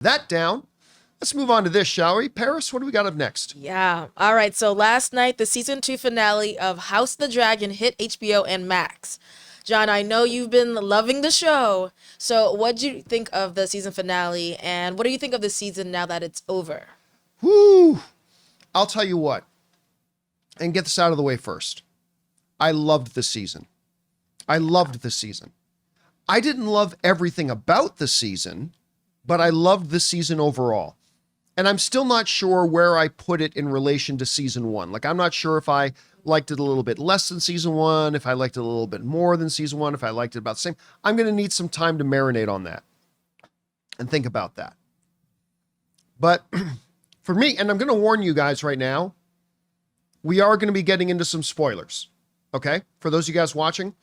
That down. Let's move on to this, shall we? Paris, what do we got up next? Yeah. All right. So last night, the season 2 finale of House of the Dragon hit HBO and Max. John, I know you've been loving the show. So what do you think of the season finale? And what do you think of the season now that it's over? Whoo! I'll tell you what, and get this out of the way first. I loved the season. I loved the season. I didn't love everything about the season, but I loved the season overall. And I'm still not sure where I put it in relation to season 1. Like, I'm not sure if I liked it a little bit less than season 1, if I liked it a little bit more than season 1, if I liked it about the same. I'm going to need some time to marinate on that and think about that. But for me, and I'm going to warn you guys right now, we are going to be getting into some spoilers. Okay? For those of you guys watching,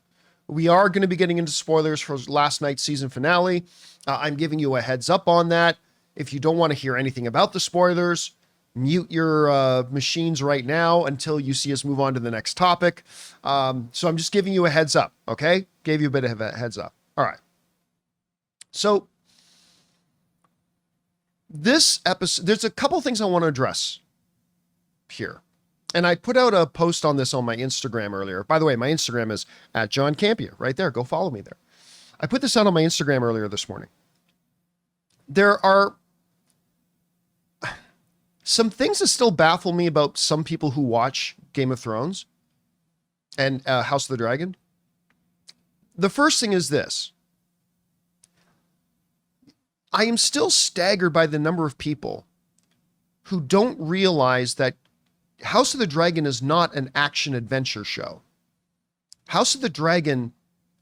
we are going to be getting into spoilers for last night's season finale. I'm giving you a heads up on that. If you don't want to hear anything about the spoilers, mute your machines right now until you see us move on to the next topic. So I'm just giving you a heads up, okay? Gave you a bit of a heads up. All right. So this episode, there's a couple things I want to address here. And I put out a post on this on my Instagram earlier. By the way, my Instagram is at John Campea, right there. Go follow me there. I put this out on my Instagram earlier this morning. There are some things that still baffle me about some people who watch Game of Thrones and House of the Dragon. The first thing is this. I am still staggered by the number of people who don't realize that House of the Dragon is not an action-adventure show. House of the Dragon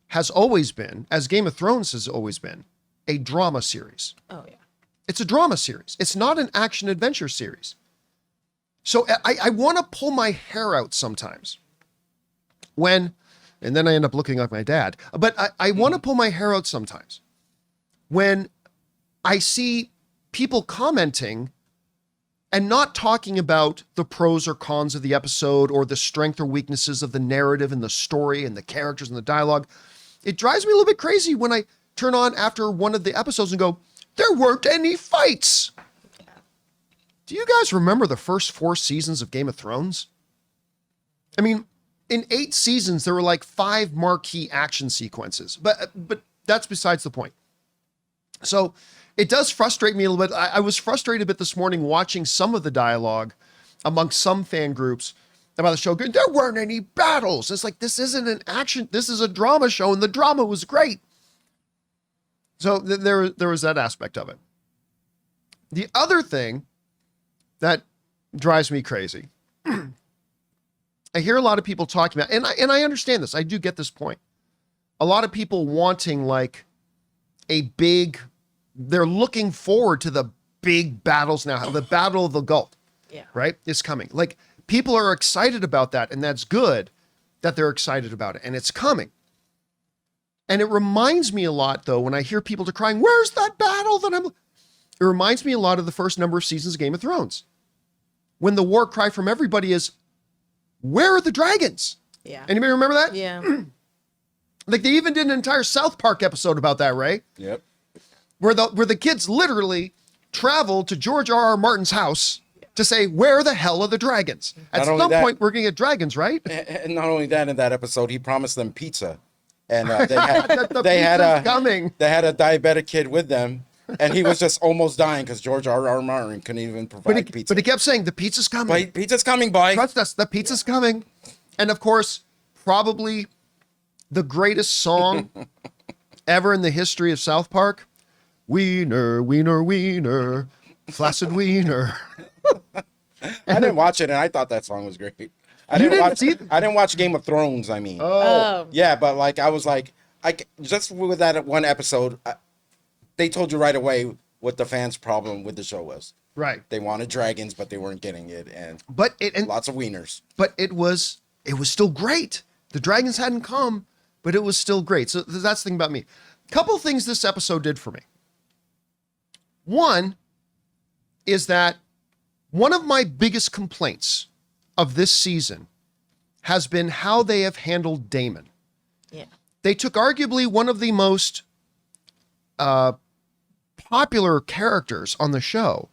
has always been, as Game of Thrones has always been, a drama series. Oh, yeah. It's a drama series. It's not an action-adventure series. So I want to pull my hair out sometimes when, and then I end up looking like my dad, but I want to pull my hair out sometimes when I see people commenting and not talking about the pros or cons of the episode or the strength or weaknesses of the narrative and the story and the characters and the dialogue. It drives me a little bit crazy when I turn on after one of the episodes and go, there weren't any fights. Yeah. Do you guys remember the first 4 seasons of Game of Thrones? I mean, in 8 seasons, there were like 5 marquee action sequences, but that's besides the point. So it does frustrate me a little bit. I was frustrated a bit this morning watching some of the dialogue amongst some fan groups about the show. There weren't any battles. It's like, this isn't an action. This is a drama show, and the drama was great. So there was that aspect of it. The other thing that drives me crazy, I hear a lot of people talking about, and I understand this. I do get this point. A lot of people wanting like a big, they're looking forward to the big battles now. The Battle of the Gulf, right, is coming. Like, people are excited about that, and that's good that they're excited about it, and it's coming. And it reminds me a lot, though, when I hear people decrying, where's that battle that I'm... It reminds me a lot of the first number of seasons of Game of Thrones. When the war cry from everybody is, where are the dragons? Yeah. Anybody remember that? Yeah. Like, they even did an entire South Park episode about that, right? Yep. Where the kids literally traveled to George R.R. Martin's house to say, where the hell are the dragons? At some point, we're going to get dragons, right? And not only that, in that episode, he promised them pizza. And they had a diabetic kid with them, and he was just almost dying because George R.R. Martin couldn't even provide pizza. But he kept saying, the pizza's coming. Pizza's coming, boy. Trust us, the pizza's coming. And of course, probably the greatest song ever in the history of South Park, Wiener, Wiener, Wiener, Flaccid Wiener. I didn't watch it, and I thought that song was great. I didn't watch Game of Thrones, I mean. Oh. Yeah, but like I was like, just with that one episode, they told you right away what the fans' problem with the show was. Right. They wanted dragons, but they weren't getting it, and lots of wieners. But it was still great. The dragons hadn't come, but it was still great. So that's the thing about me. Couple things this episode did for me. One is that one of my biggest complaints of this season has been how they have handled Damon. Yeah. They took arguably one of the most popular characters on the show.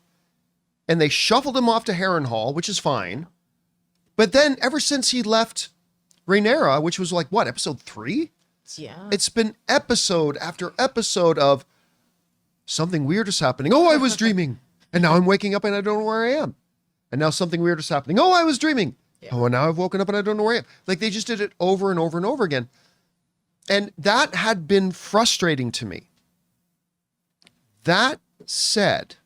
And they shuffled him off to Harrenhal, which is fine. But then ever since he left Rhaenyra, which was like, what, episode 3? Yeah. It's been episode after episode of something weird is happening. Oh, I was dreaming. And now I'm waking up and I don't know where I am. And now something weird is happening. Oh, I was dreaming. Yeah. Oh, and now I've woken up and I don't know where I am. Like they just did it over and over and over again. And that had been frustrating to me. That said,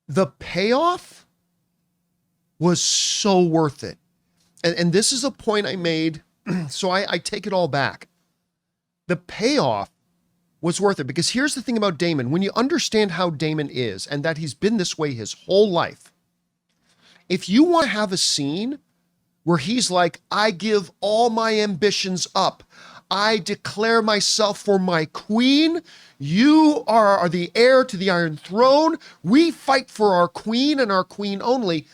the payoff was so worth it. And this is a point I made, so I take it all back. The payoff was worth it because here's the thing about Damon. When you understand how Damon is and that he's been this way his whole life, if you want to have a scene where he's like, I give all my ambitions up, I declare myself for my queen, you are the heir to the Iron Throne, we fight for our queen and our queen only.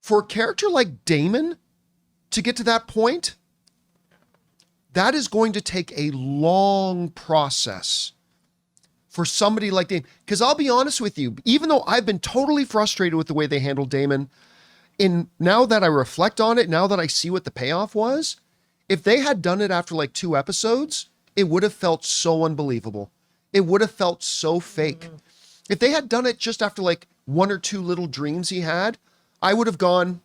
For a character like Damon to get to that point, that is going to take a long process for somebody like Damon. Because I'll be honest with you, even though I've been totally frustrated with the way they handled Damon, now that I reflect on it, now that I see what the payoff was, if they had done it after like 2 episodes, it would have felt so unbelievable. It would have felt so fake. Mm-hmm. If they had done it just after like 1 or 2 little dreams he had, I would have gone,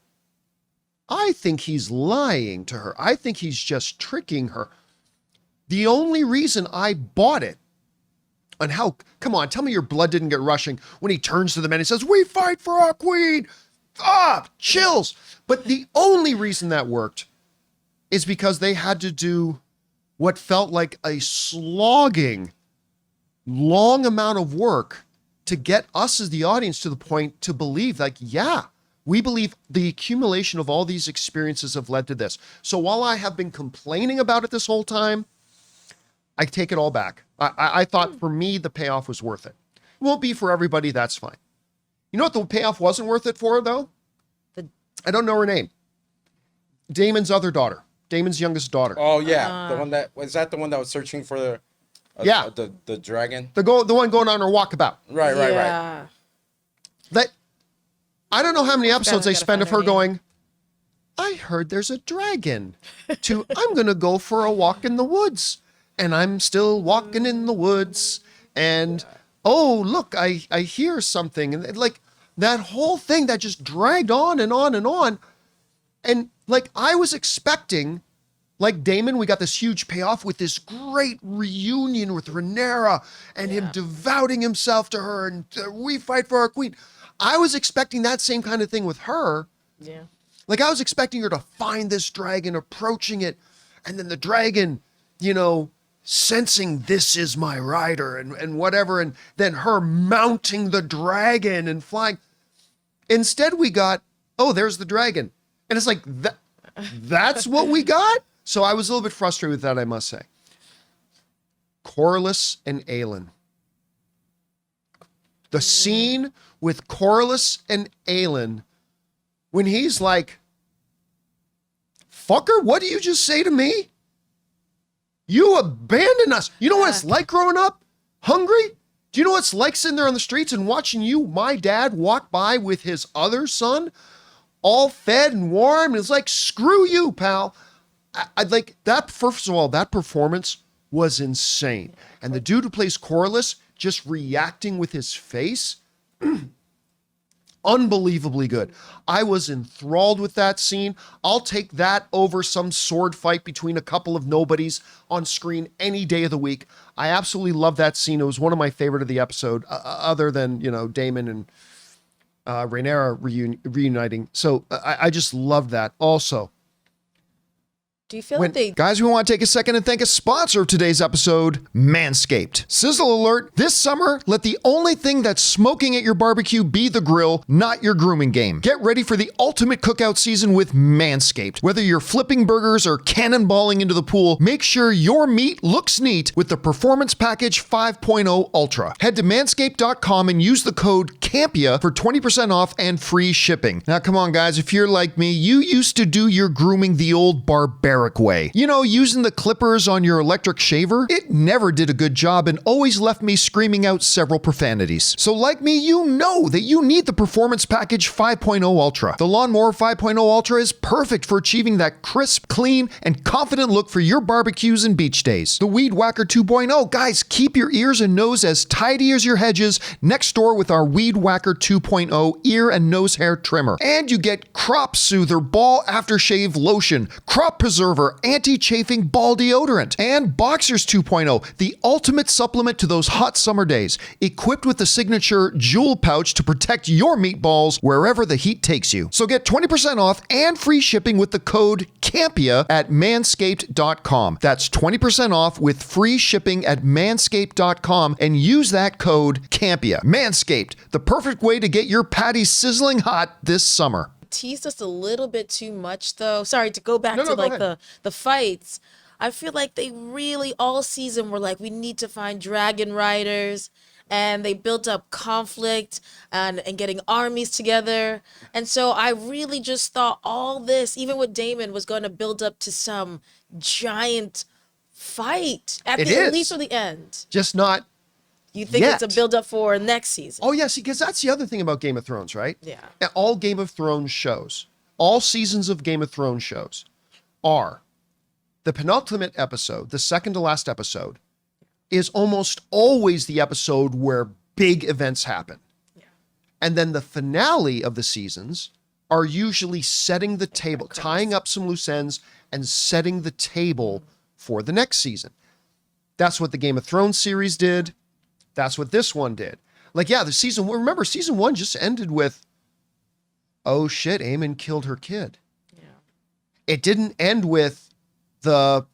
I think he's lying to her. I think he's just tricking her. The only reason I bought it, and how, come on, tell me your blood didn't get rushing when he turns to the men and says, we fight for our queen. Chills. But the only reason that worked is because they had to do what felt like a slogging, long amount of work to get us as the audience to the point to believe like, yeah, we believe the accumulation of all these experiences have led to this. So while I have been complaining about it this whole time, I take it all back. I thought for me, the payoff was worth it. It won't be for everybody. That's fine. You know what the payoff wasn't worth it for, though? I don't know her name. Damon's other daughter. Damon's youngest daughter. Oh, yeah. The one that was that the one that was searching for the dragon? The one going on her walkabout. Right. That I don't know how many episodes they spend of her going, I heard there's a dragon, to I'm going to go for a walk in the woods. And I'm still walking in the woods. And, oh, look, I hear something. And like that whole thing that just dragged on and on and on. And like I was expecting, like Damon, we got this huge payoff with this great reunion with Rhaenyra and him devoting himself to her and we fight for our queen. I was expecting that same kind of thing with her. Yeah. Like I was expecting her to find this dragon, approaching it, and then the dragon, sensing this is my rider and whatever, and then her mounting the dragon and flying. Instead, we got, oh, there's the dragon. And it's like, that's what we got? So I was a little bit frustrated with that, I must say. Corlys and Aelin. The scene with Corlys and Aelin when he's like, fucker, what do you just say to me? You abandoned us. You know what it's like growing up hungry? Do you know what it's like sitting there on the streets and watching my dad, walk by with his other son, all fed and warm? And it's like, screw you, pal. I like that. First of all, that performance was insane. And the dude who plays Corlys just reacting with his face, unbelievably good. I was enthralled with that scene. I'll take that over some sword fight between a couple of nobodies on screen any day of the week. I absolutely love that scene. It was one of my favorite of the episode, other than, Damon and Rhaenyra reuniting. So I just love that. Also, do you feel like they... Guys, we want to take a second and thank a sponsor of today's episode, Manscaped. Sizzle alert, this summer, let the only thing that's smoking at your barbecue be the grill, not your grooming game. Get ready for the ultimate cookout season with Manscaped. Whether you're flipping burgers or cannonballing into the pool, make sure your meat looks neat with the Performance Package 5.0 Ultra. Head to manscaped.com and use the code CAMPEA for 20% off and free shipping. Now, come on, guys, if you're like me, you used to do your grooming the old barbaric barbaric way. You know, using the clippers on your electric shaver? It never did a good job and always left me screaming out several profanities. So like me, you know that you need the Performance Package 5.0 Ultra. The Lawnmower 5.0 Ultra is perfect for achieving that crisp, clean, and confident look for your barbecues and beach days. The Weed Whacker 2.0, guys, keep your ears and nose as tidy as your hedges next door with our Weed Whacker 2.0 ear and nose hair trimmer. And you get Crop Soother Ball Aftershave Lotion, Crop Preserver Anti-Chafing Ball Deodorant, and Boxers 2.0, the ultimate supplement to those hot summer days, equipped with the signature jewel pouch to protect your meatballs wherever the heat takes you. So get 20% off and free shipping with the code Campea at manscaped.com. That's 20% off with free shipping at manscaped.com and use that code Campea. Manscaped, the perfect way to get your patties sizzling hot this summer. Teased us a little bit too much, though. Sorry, to go back to like the fights. I feel like they really all season were like, we need to find dragon riders, and they built up conflict and getting armies together. And so I really just thought all this, even with Damon, was going to build up to some giant fight at least for the end. Just not. You think it's a build up for next season? Oh, yes, because that's the other thing about Game of Thrones, right? Yeah. All Game of Thrones shows, all seasons of Game of Thrones shows are the penultimate episode, the second to last episode, is almost always the episode where big events happen. Yeah. And then the finale of the seasons are usually setting the table, tying up some loose ends and setting the table for the next season. That's what the Game of Thrones series did. That's what this one did. Like, yeah, remember, season 1 just ended with, oh shit, Aemon killed her kid. Yeah. It didn't end with the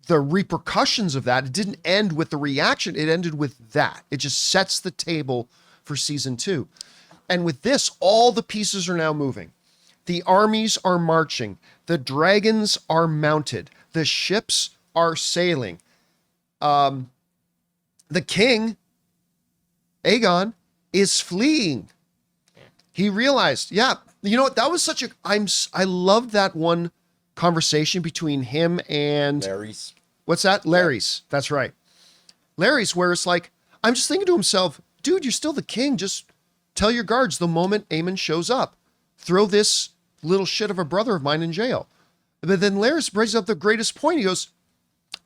repercussions of that. It didn't end with the reaction. It ended with that. It just sets the table for season 2. And with this, all the pieces are now moving. The armies are marching. The dragons are mounted. The ships are sailing. The king, Aegon, is fleeing. He realized, you know what? That was I loved that one conversation between him and Larry's. What's that? Larry's. That's right. Larry's, where it's like, I'm just thinking to himself, dude, you're still the king. Just tell your guards the moment Aemon shows up, throw this little shit of a brother of mine in jail. But then Larry's brings up the greatest point. He goes,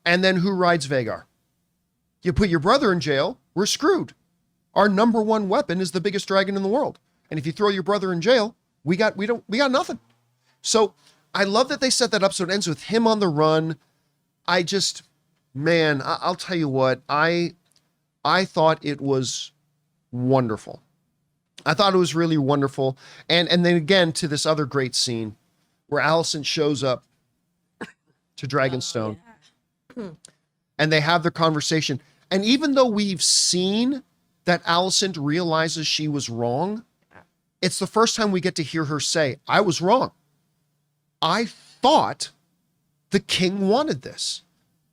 and then who rides Vhagar? You put your brother in jail, we're screwed. Our number one weapon is the biggest dragon in the world. And if you throw your brother in jail, we got nothing. So I love that they set that up so it ends with him on the run. I'll tell you what, I thought it was wonderful. I thought it was really wonderful. And then again, to this other great scene where Alicent shows up to Dragonstone. And they have their conversation. And even though we've seen that Alicent realizes she was wrong, it's the first time we get to hear her say, I was wrong. I thought the king wanted this.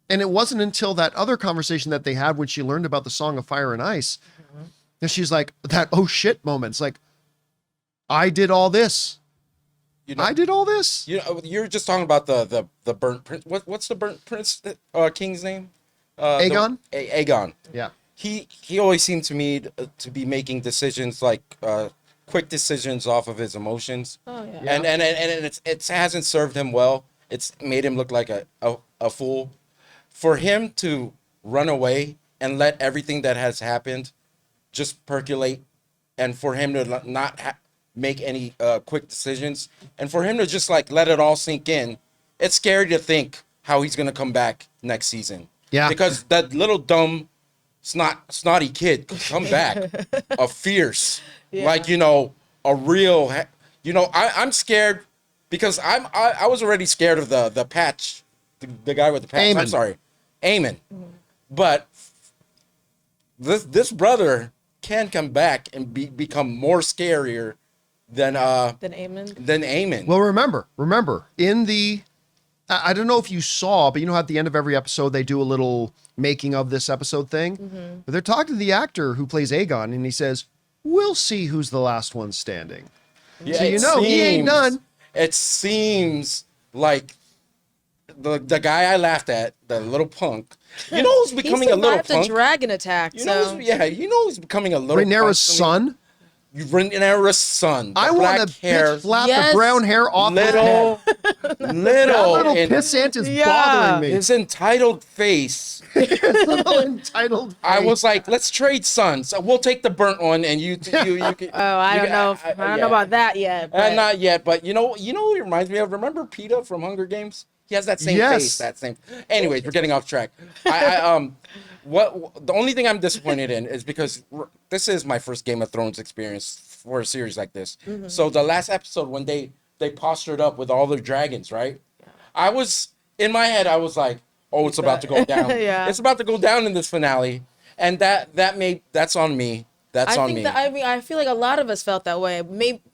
And it wasn't until that other conversation that they had when she learned about the Song of Fire and Ice, that she's like, that oh shit moment. It's like, I did all this. I did all this. You're just talking about the burnt prince. What's the burnt prince king's name? Aegon. Aegon. Yeah. He always seemed to me to be making decisions like quick decisions off of his emotions. Oh yeah. And it hasn't served him well. It's made him look like a fool. For him to run away and let everything that has happened just percolate, and for him to not make any quick decisions, and for him to just like let it all sink in, it's scary to think how he's gonna come back next season. Yeah, because that little dumb, snotty kid could come back, a fierce, like a real, I'm scared because I was already scared of the patch, the guy with the patch. Aemon. I'm sorry, Aemon, but this brother can come back and become more scarier than Aemon. Well, remember in the, I don't know if you saw, but you know how at the end of every episode they do a little making of this episode thing. Mm-hmm. But they're talking to the actor who plays Aegon, and he says, "We'll see who's the last one standing." Yeah, so he ain't none. It seems like the guy I laughed at, the little punk, you know who's becoming a little punk? He survived a dragon attack, you know who's becoming a little Rhaenyra's son? Rhaenyra's son. I want to bitch flap the brown hair off little pissant is bothering me. His entitled face. His little entitled face. I was like, let's trade sons. We'll take the burnt one, and you can. I don't know. I don't know about that yet. But. Not yet, but you know who he reminds me of? Remember PETA from Hunger Games? He has that same face. That same. Anyways, we're getting off track. The only thing I'm disappointed in is because this is my first Game of Thrones experience for a series like this. Mm-hmm. So the last episode when they postured up with all the dragons, right? I was in my head, I was like, oh, it's about to go down. Yeah. It's about to go down in this finale, and that's on me. I feel like a lot of us felt that way.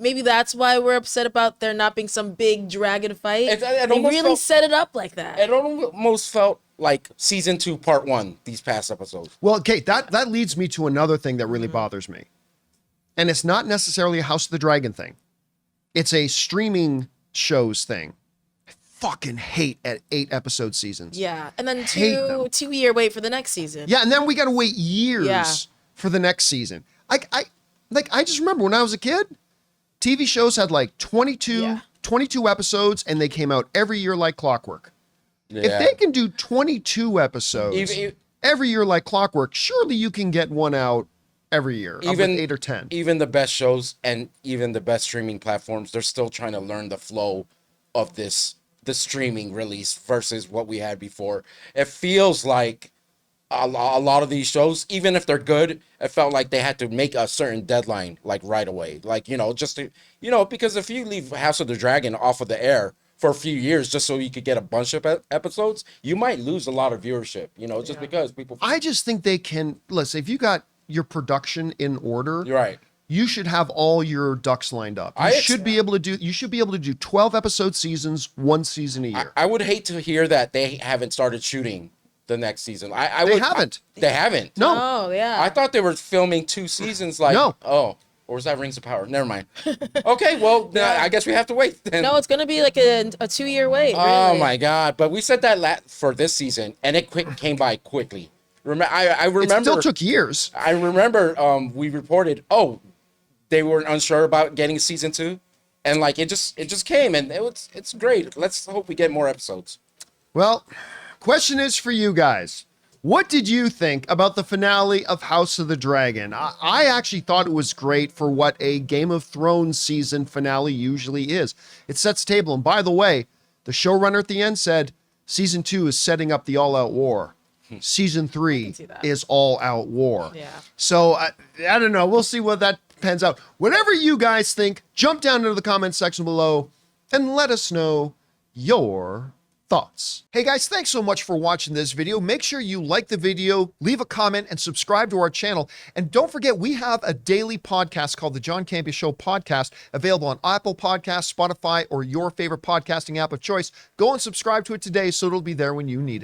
Maybe that's why we're upset about there not being some big dragon fight. They really set it up like that. It almost felt like season 2, part 1, these past episodes. Well, okay, that leads me to another thing that really bothers me. And it's not necessarily a House of the Dragon thing. It's a streaming shows thing. I fucking hate 8-episode seasons. Yeah, and then two-year wait for the next season. Yeah, and then we got to wait years for the next season. I just remember when I was a kid, TV shows had like 22 episodes, and they came out every year like clockwork. Yeah. If they can do 22 episodes every year like clockwork, surely you can get one out every year, even 8 or 10. Even the best shows and even the best streaming platforms, they're still trying to learn the flow of the streaming release versus what we had before. It feels like a lot of these shows, even if they're good, it felt like they had to make a certain deadline like right away. Like, just to, because if you leave House of the Dragon off of the air for a few years just so you could get a bunch of episodes, you might lose a lot of viewership, because people... I just think they can... Listen, if you got your production in order... You're right. You should have all your ducks lined up. You should be able to do 12 episode seasons, 1 season a year. I would hate to hear that they haven't started shooting the next season. They haven't. They haven't? No. Oh, yeah. I thought they were filming 2 seasons No. Oh. Or was that Rings of Power? Never mind. Okay, well, I guess we have to wait then. No, it's going to be like a 2-year wait. Oh, really. my God. But we said that for this season, and it came by quickly. I remember... It still took years. I remember we reported, they were unsure about getting season 2. And, it just came, and it's great. Let's hope we get more episodes. Well, question is for you guys. What did you think about the finale of House of the Dragon? I actually thought it was great for what a Game of Thrones season finale usually is. It sets the table. And by the way, the showrunner at the end said, season 2 is setting up the all-out war. Season 3 is all-out war. Yeah. So, I don't know. We'll see what that pans out. Whatever you guys think, jump down into the comment section below and let us know your thoughts. Hey guys, thanks so much for watching this video. Make sure you like the video, leave a comment, and subscribe to our channel. And don't forget, we have a daily podcast called the John Campea Show podcast, available on Apple Podcasts, Spotify, or your favorite podcasting app of choice. Go and subscribe to it today so it'll be there when you need it.